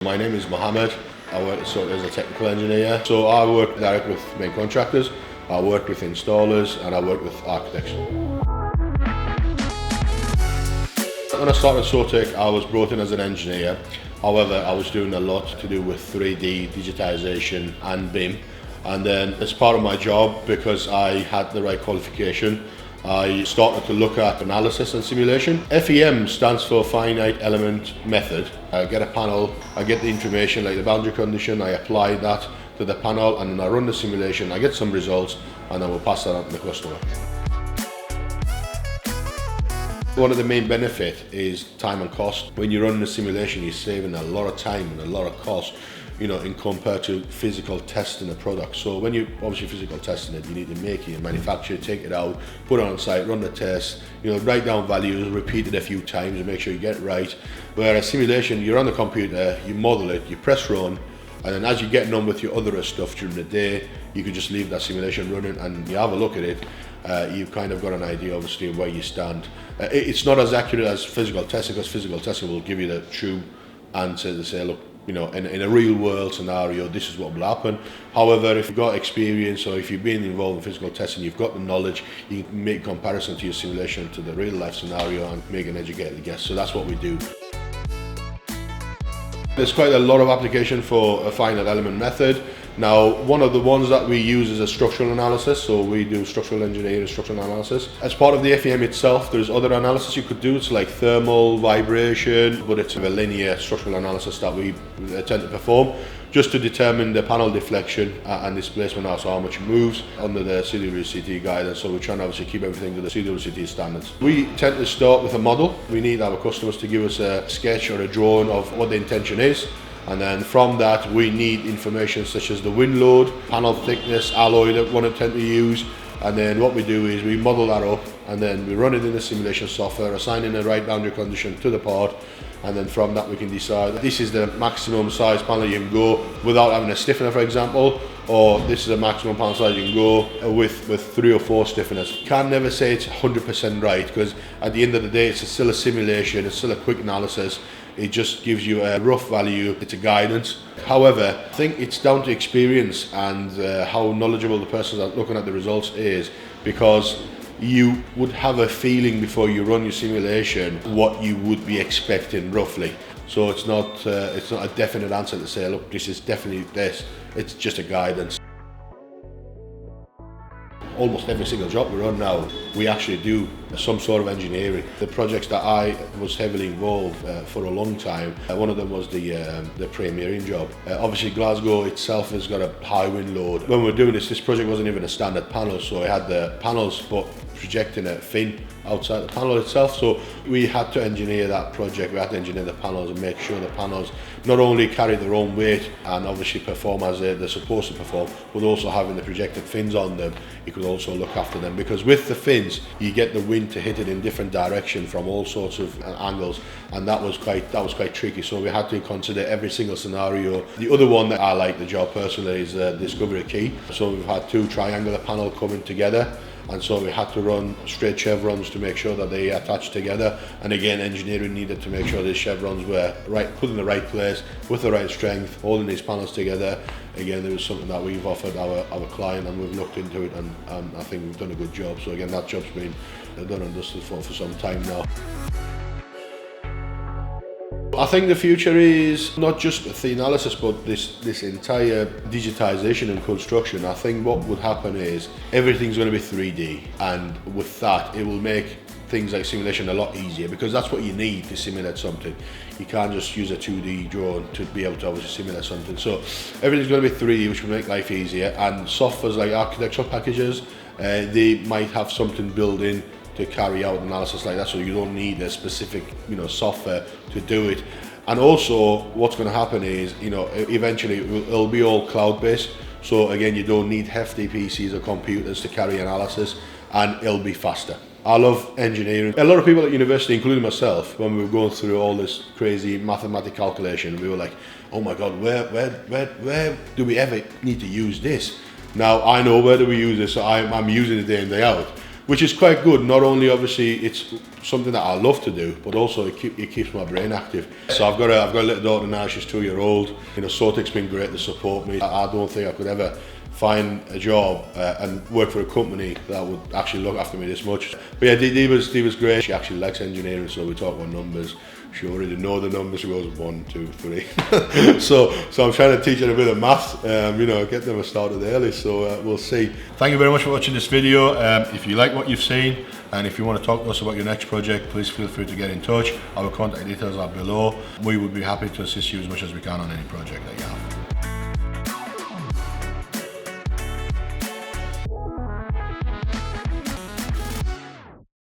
My name is Mohammed. I work at Sotech as a technical engineer. So I work directly with main contractors, I work with installers, and I work with architects. When I started Sotech, I was brought in as an engineer. However, I was doing a lot to do with 3D, digitization, and BIM. And then as part of my job, because I had the right qualification, I started to look at analysis and simulation. FEM stands for Finite Element Method. I get a panel, I get the information like the boundary condition, I apply that to the panel, and then I run the simulation, I get some results, and then we'll pass that on to the customer. One of the main benefits is time and cost. When you run the simulation, you're saving a lot of time and a lot of cost, in compared to physical testing a product. So when you obviously physical testing it, you need to make it, manufacture it, take it out, put it on site, run the test, write down values, repeat it a few times and make sure you get it right. Whereas simulation, you're on the computer, you model it, you press run, and then as you're getting on with your other stuff during the day, you can just leave that simulation running and you have a look at it. You've kind of got an idea obviously of where you stand. It's not as accurate as physical testing, because physical testing will give you the true answer to say, look, in a real world scenario, this is what will happen. However, if you've got experience or if you've been involved in physical testing, you've got the knowledge, you can make comparison to your simulation to the real life scenario and make an educated guess. So that's what we do. There's quite a lot of application for a finite element method. Now, one of the ones that we use is a structural analysis, so we do structural engineering, structural analysis. As part of the FEM itself, there's other analysis you could do. It's like thermal, vibration, but it's a linear structural analysis that we tend to perform just to determine the panel deflection and displacement, also how much it moves under the CWCT guidance. So we're trying to obviously keep everything to the CWCT standards. We tend to start with a model. We need our customers to give us a sketch or a drawing of what the intention is. And then from that, we need information such as the wind load, panel thickness, alloy that we want to tend to use. And then what we do is we model that up and then we run it in the simulation software, assigning the right boundary condition to the part. And then from that we can decide this is the maximum size panel you can go without having a stiffener, for example, or this is a maximum panel size you can go with 3 or 4 stiffeners. Can never say it's 100% right, because at the end of the day it's still a simulation, it's still a quick analysis. It just gives you a rough value, it's a guidance. However, I think it's down to experience and how knowledgeable the person that's looking at the results is, because you would have a feeling before you run your simulation what you would be expecting roughly. So it's not a definite answer to say, look, this is definitely this. It's just a guidance. Almost every single job we run now, we actually do some sort of engineering. The projects that I was heavily involved for a long time, one of them was the premiering job. Obviously Glasgow itself has got a high wind load. When we were doing this project wasn't even a standard panel, so it had the panels but projecting a fin outside the panel itself. So we had to engineer that project, we had to engineer the panels and make sure the panels not only carry their own weight and obviously perform as they're supposed to perform, but also having the projected fins on them, you could also look after them, because with the fins you get the wind to hit it in different direction from all sorts of angles, and that was quite tricky. So we had to consider every single scenario. The other one that I like the job personally is the discovery key. So we've had 2 triangular panels coming together, and so we had to run straight chevrons to make sure that they attach together. And again, engineering needed to make sure these chevrons were put in the right place with the right strength, holding these panels together. Again, it was something that we've offered our client, and we've looked into it, and I think we've done a good job. So again, that job's been done and dusted for some time now. I think the future is not just the analysis, but this entire digitization and construction. I think what would happen is everything's going to be 3D, and with that it will make things like simulation a lot easier, because that's what you need to simulate something. You can't just use a 2D drawing to be able to obviously simulate something. So everything's going to be 3D, which will make life easier, and softwares like architectural packages, they might have something built in to carry out analysis like that, so you don't need a specific software to do it. And also what's going to happen is eventually it'll be all cloud-based, so again you don't need hefty PCs or computers to carry analysis, and it'll be faster. I love engineering. A lot of people at university, including myself, when we were going through all this crazy mathematical calculation, we were like, oh my god, where do we ever need to use this? Now I know where do we use this, so I'm using it day in day out. which is quite good. Not only obviously it's something that I love to do, but also it keeps my brain active. So I've got a little daughter now, she's 2-year-old. You know, Sotech's been great to support me. I don't think I could ever find a job and work for a company that would actually look after me this much. But yeah, Dee was great. She actually likes engineering, so we talk about numbers. She already knows the numbers. She goes 1, 2, 3. so I'm trying to teach her a bit of maths. You know, get them started early. So we'll see. Thank you very much for watching this video. If you like what you've seen, and if you want to talk to us about your next project, please feel free to get in touch. Our contact details are below. We would be happy to assist you as much as we can on any project that you have.